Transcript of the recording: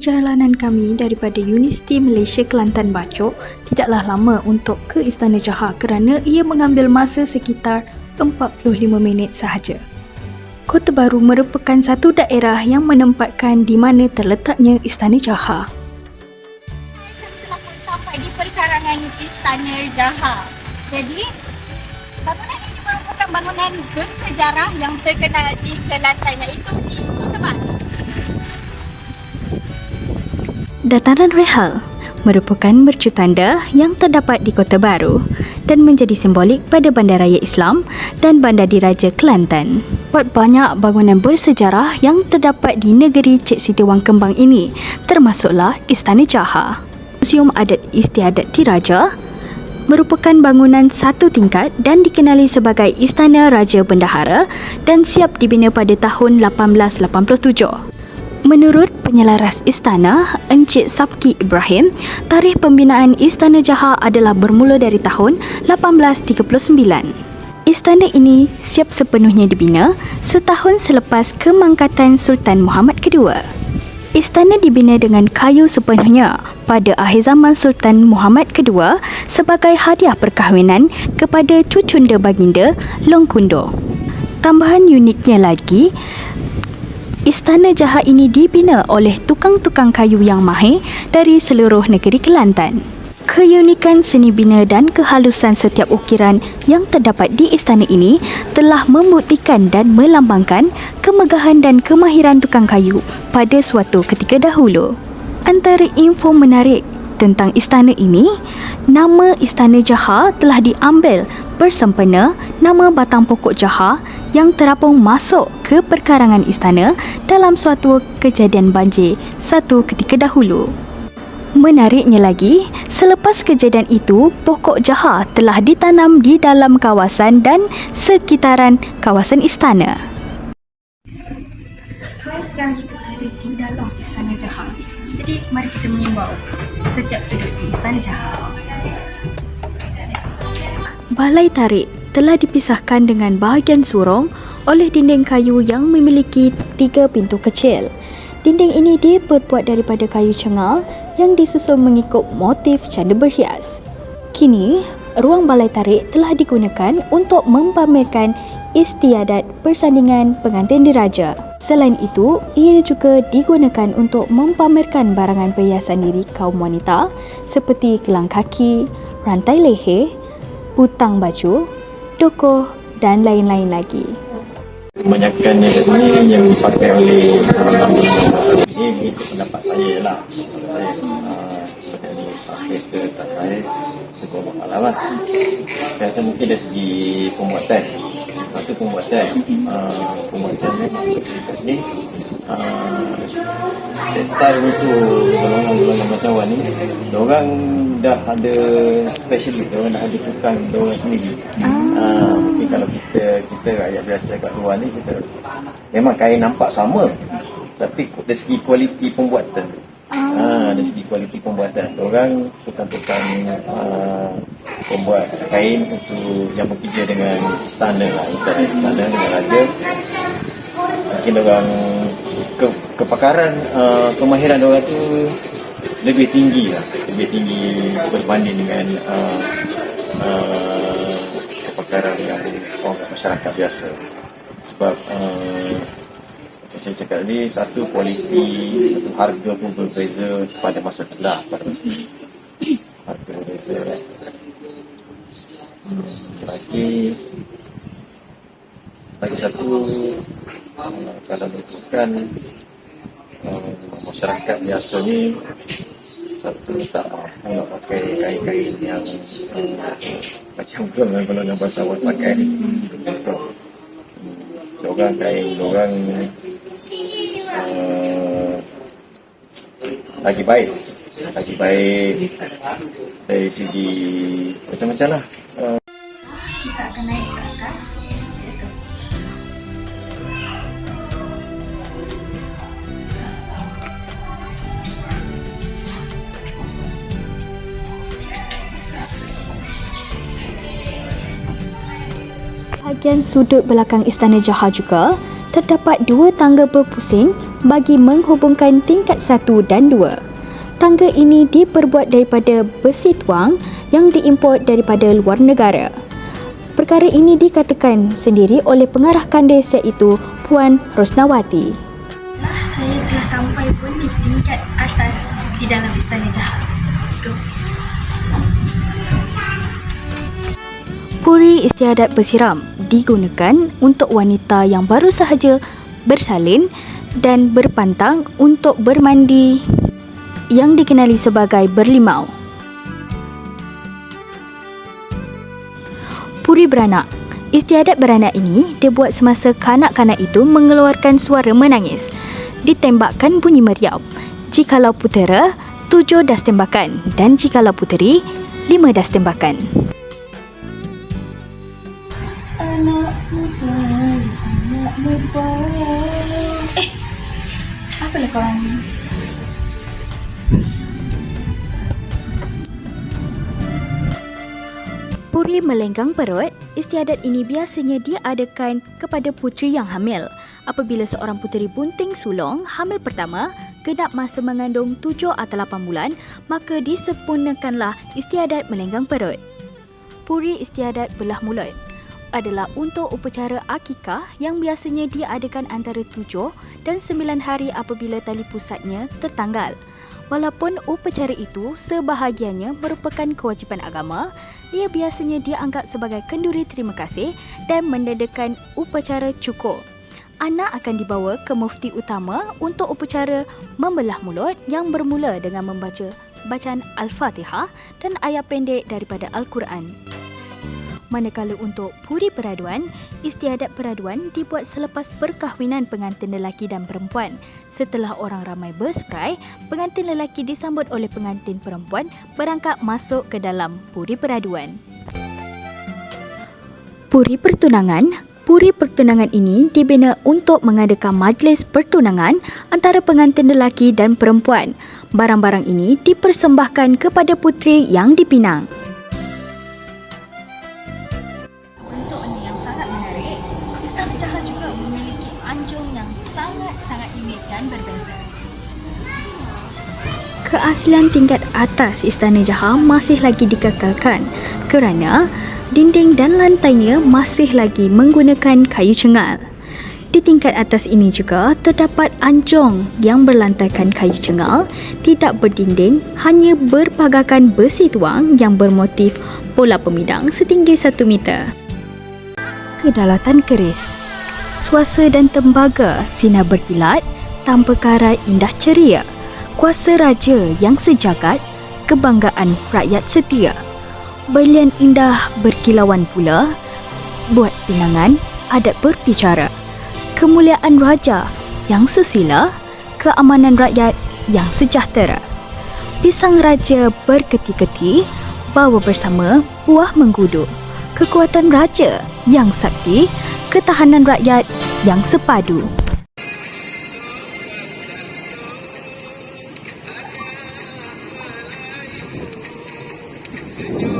Perjalanan kami daripada Universiti Malaysia Kelantan Bachok tidaklah lama untuk ke Istana Jahar kerana ia mengambil masa sekitar 45 minit sahaja. Kota Bharu merupakan satu daerah yang menempatkan di mana terletaknya Istana Jahar. Kami telah pun sampai di perkarangan Istana Jahar. Jadi, bangunan ini merupakan bangunan bersejarah yang terkenal di Kelantan, iaitu di Kota Bharu. Dataran Rehal merupakan mercutanda yang terdapat di Kota Bharu dan menjadi simbolik pada Bandaraya Islam dan Bandar Diraja Kelantan. Buat banyak bangunan bersejarah yang terdapat di negeri Cik Siti Wang Kembang ini, termasuklah Istana Jahar. Museum Adat Istiadat Diraja merupakan bangunan satu tingkat dan dikenali sebagai Istana Raja Bendahara dan siap dibina pada tahun 1887. Menurut penyelaras istana, Encik Sabki Ibrahim, tarikh pembinaan Istana Jahar adalah bermula dari tahun 1839. Istana ini siap sepenuhnya dibina setahun selepas kemangkatan Sultan Muhammad kedua. Istana dibina dengan kayu sepenuhnya pada akhir zaman Sultan Muhammad kedua sebagai hadiah perkahwinan kepada cucunda baginda Long Kundo. Tambahan uniknya lagi, Istana Jahar ini dibina oleh tukang-tukang kayu yang mahir dari seluruh negeri Kelantan. Keunikan seni bina dan kehalusan setiap ukiran yang terdapat di istana ini telah membuktikan dan melambangkan kemegahan dan kemahiran tukang kayu pada suatu ketika dahulu. Antara info menarik tentang istana ini, nama Istana Jahar telah diambil bersempena nama batang pokok Jahar yang terapung masuk ke perkarangan istana dalam suatu kejadian banjir satu ketika dahulu. Menariknya lagi, selepas kejadian itu, pokok Jahar telah ditanam di dalam kawasan dan sekitaran kawasan istana. Hai, sekarang kita berada di dalam Istana Jahar. Jadi, mari kita mengimbau setiap sudut di Istana Jahar. Balai tarik telah dipisahkan dengan bahagian surung oleh dinding kayu yang memiliki 3 pintu kecil. Dinding ini diperbuat daripada kayu cengal yang disusun mengikut motif canda berhias. Kini, ruang balai tarik telah digunakan untuk mempamerkan istiadat persandingan pengantin diraja. Selain itu, ia juga digunakan untuk mempamerkan barangan perhiasan diri kaum wanita seperti gelang kaki, rantai leher, butang baju, dokoh dan lain-lain lagi. Kebanyakan ini yang dipakai oleh ini ikut pendapat saya lah. Saya benda ni sahih ke tak sahih, itu Allah lah. Saya rasa mungkin dari segi pembuatan, satu pembuatan ni masuk kat sini. Style untuk golongan masa awal ni, diorang dah ada specialist, diorang dah ada tukang diorang sendiri. Mungkin kalau kita rakyat biasa kat luar ni, kita memang kain nampak sama, tapi dari segi kualiti pembuatan, dari segi kualiti pembuatan, diorang tukang-tukang pembuat kain untuk yang bekerja dengan istana dengan raja. Mungkin diorang kepakaran, kemahiran diorang tu lebih tinggi berbanding dengan kepakaran yang orang masyarakat biasa. Sebab macam saya cakap tadi, satu kualiti, satu harga pun berbeza pada masa tu lah, pada masa tu harga berbeza. Lagi satu, kalau berikutkan masyarakat biasa ni, satu tak mampu nak pakai kain-kain yang macam golongan bahasa awal pakai ni. Diorang lagi baik dari segi macam-macam lah. Kita akan naik ke atas. Let's go. Bahagian sudut belakang Istana Jahar juga terdapat 2 tangga berpusing bagi menghubungkan tingkat 1 dan 2. Tangga ini diperbuat daripada besi tuang yang diimport daripada luar negara. Perkara ini dikatakan sendiri oleh pengarah kandis iaitu Puan Rosnawati. Saya telah sampai pun di tingkat atas di dalam Istana Jaha. Let's go. Puri istiadat bersiram digunakan untuk wanita yang baru sahaja bersalin dan berpantang untuk bermandi yang dikenali sebagai berlimau. Puri beranak. Istiadat beranak ini dibuat semasa kanak-kanak itu mengeluarkan suara menangis. Ditembakkan bunyi meriam. Jikalau putera, 7 das tembakan dan jikalau puteri, 5 das tembakan. Anak muda. Apalah korang ni? Puri melenggang perut, istiadat ini biasanya diadakan kepada puteri yang hamil. Apabila seorang puteri bunting sulung hamil pertama, genap masa mengandung 7 atau 8 bulan, maka disempurnakanlah istiadat melenggang perut. Puri istiadat belah mulut adalah untuk upacara akikah yang biasanya diadakan antara 7 dan 9 hari apabila tali pusatnya tertanggal. Walaupun upacara itu sebahagiannya merupakan kewajipan agama, ia biasanya dianggap sebagai kenduri terima kasih dan menandakan upacara cukur. Anak akan dibawa ke mufti utama untuk upacara membelah mulut yang bermula dengan membaca bacaan Al-Fatihah dan ayat pendek daripada Al-Quran. Manakala untuk puri peraduan, istiadat peraduan dibuat selepas perkahwinan pengantin lelaki dan perempuan. Setelah orang ramai bersurai, pengantin lelaki disambut oleh pengantin perempuan berangkat masuk ke dalam puri peraduan. Puri pertunangan. Puri pertunangan ini dibina untuk mengadakan majlis pertunangan antara pengantin lelaki dan perempuan. Barang-barang ini dipersembahkan kepada puteri yang dipinang. Bentuknya yang sangat menarik, Istana Jaha juga memiliki anjung yang sangat-sangat unik dan berbeza. Keaslian tingkat atas Istana Jaha masih lagi dikekalkan kerana dinding dan lantainya masih lagi menggunakan kayu cengal. Di tingkat atas ini juga terdapat anjung yang berlantaikan kayu cengal, tidak berdinding, hanya berpagarkan besi tuang yang bermotif bola pemidang setinggi 1 meter. Kedalatan keris. Suasa dan tembaga sinar berkilat tanpa karat indah ceria. Kuasa raja yang sejagat, kebanggaan rakyat setia. Berlian indah berkilauan pula, buat pinangan adat berbicara. Kemuliaan raja yang susila, keamanan rakyat yang sejahtera. Pisang raja berketi-keti, bawa bersama buah mengkudu. Kekuatan raja yang sakti, ketahanan rakyat yang sepadu. Señor.